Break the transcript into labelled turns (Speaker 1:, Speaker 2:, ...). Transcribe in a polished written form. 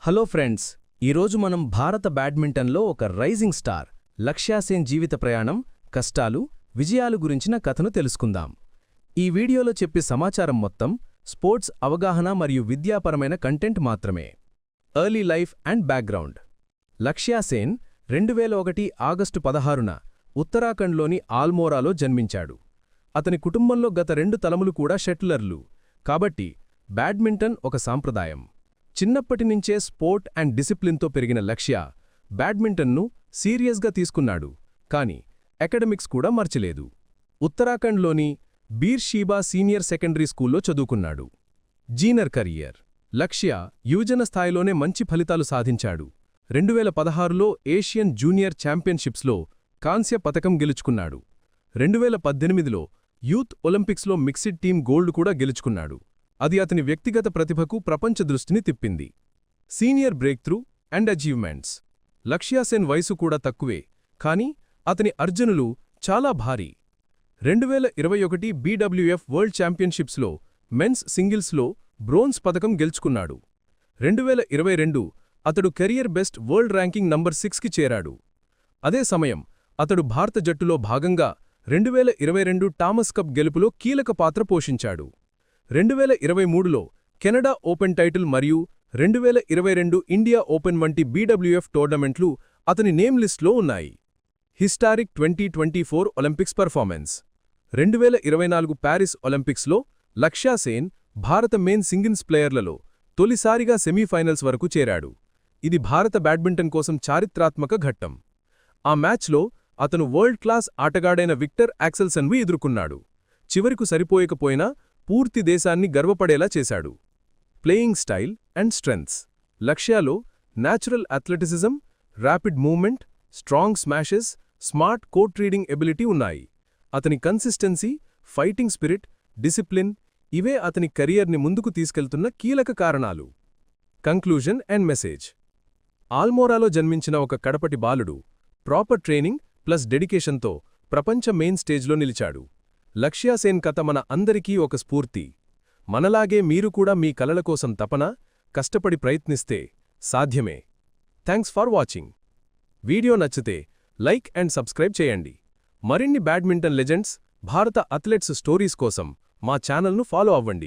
Speaker 1: Hello friends, ఈరోజు మనం భారత బ్యాడ్మింటన్లో ఒక రైజింగ్ స్టార్ లక్ష్యా సేన్ జీవిత ప్రయాణం, కష్టాలు, విజయాలు గురించిన కథను తెలుసుకుందాం. ఈ వీడియోలో చెప్పే సమాచారం మొత్తం స్పోర్ట్స్ అవగాహన మరియు విద్యాపరమైన కంటెంట్ మాత్రమే. Early life and background. Lakshya Sen 2001 August 16న ఉత్తరాఖండ్లోని ఆల్మోరాలో జన్మించాడు. అతని కుటుంబంలో గత 2 తలములు కూడా షట్లర్లు, కాబట్టి బ్యాడ్మింటన్ ఒక సాంప్రదాయం. చిన్నప్పటినుంచే స్పోర్ట్ అండ్ డిసిప్లిన్తో పెరిగిన లక్ష్య బ్యాడ్మింటన్ను సీరియస్గా తీసుకున్నాడు, కాని అకాడమిక్స్ కూడా మర్చిలేదు. ఉత్తరాఖండ్లోని బీర్ షీబా సీనియర్ సెకండరీ స్కూల్లో చదువుకున్నాడు. Zener career. లక్ష్య యువజన స్థాయిలోనే మంచి ఫలితాలు సాధించాడు. 2016లో ఏషియన్ జూనియర్ ఛాంపియన్షిప్స్లో కాంస్య పతకం గెలుచుకున్నాడు. 2018లో యూత్ ఒలింపిక్స్లో మిక్సిడ్ టీమ్ గోల్డ్ కూడా గెలుచుకున్నాడు. అది అతని వ్యక్తిగత ప్రతిభకు ప్రపంచ దృష్టిని తిప్పింది. Senior breakthrough and achievements. Lakshya Sen వయసు కూడా తక్కువే, కానీ అతని అర్జనులు చాలా భారీ. 2021 BWF వరల్డ్ ఛాంపియన్షిప్స్లో మెన్స్ సింగిల్స్లో బ్రోంజ్ పతకం గెలుచుకున్నాడు. 2022 అతడు career best world ranking number 6కి చేరాడు. అదే సమయం అతడు భారత జట్టులో భాగంగా 2022 థామస్ కప్ గెలుపులో కీలక పాత్ర పోషించాడు. 2023లో కెనడా ఓపెన్ టైటిల్ మరియు 2022 ఇండియా ఓపెన్ వంటి BWF టోర్నమెంట్లు అతని నేమ్ లిస్ట్లో ఉన్నాయి. Historic 2024 Olympics performance. 2024 ప్యారిస్ ఒలింపిక్స్లో లక్ష్యా సేన్ భారత మెయిన్ సింగిల్స్ ప్లేయర్లలో తొలిసారిగా సెమీఫైనల్స్ వరకు చేరాడు. ఇది భారత బ్యాడ్మింటన్ కోసం చారిత్రాత్మక ఘట్టం. ఆ మ్యాచ్లో అతను వరల్డ్ క్లాస్ ఆటగాడైన విక్టర్ యాక్సెల్సన్ను ఎదుర్కొన్నాడు. చివరకు సరిపోయకపోయినా పూర్తి దేశాన్ని గర్వపడేలా చేశాడు. Playing style and strengths. లక్ష్యాలో natural athleticism, rapid movement, strong smashes, smart court reading ability ఉన్నాయి. అతని కన్సిస్టెన్సీ, ఫైటింగ్ స్పిరిట్, డిసిప్లిన్ ఇవే అతని కెరియర్ని ముందుకు తీసుకెళ్తున్న కీలక కారణాలు. Conclusion and message. ఆల్మోరాలో జన్మించిన ఒక కడపటి బాలుడు ప్రాపర్ ట్రైనింగ్ ప్లస్ డెడికేషన్తో ప్రపంచ మెయిన్ స్టేజ్లో నిలిచాడు. లక్ష్యా సేన్ కథ మన అందరికీ ఒక స్ఫూర్తి. మనలాగే మీరు కూడా మీ కలల కోసం తపన, కష్టపడి ప్రయత్నిస్తే సాధ్యమే. Thanks for watching. వీడియో నచ్చితే లైక్ అండ్ సబ్స్క్రైబ్ చేయండి. మరిన్ని బ్యాడ్మింటన్ లెజెండ్స్, భారత అథ్లెట్స్ స్టోరీస్ కోసం మా ఛానల్ను ఫాలో అవ్వండి.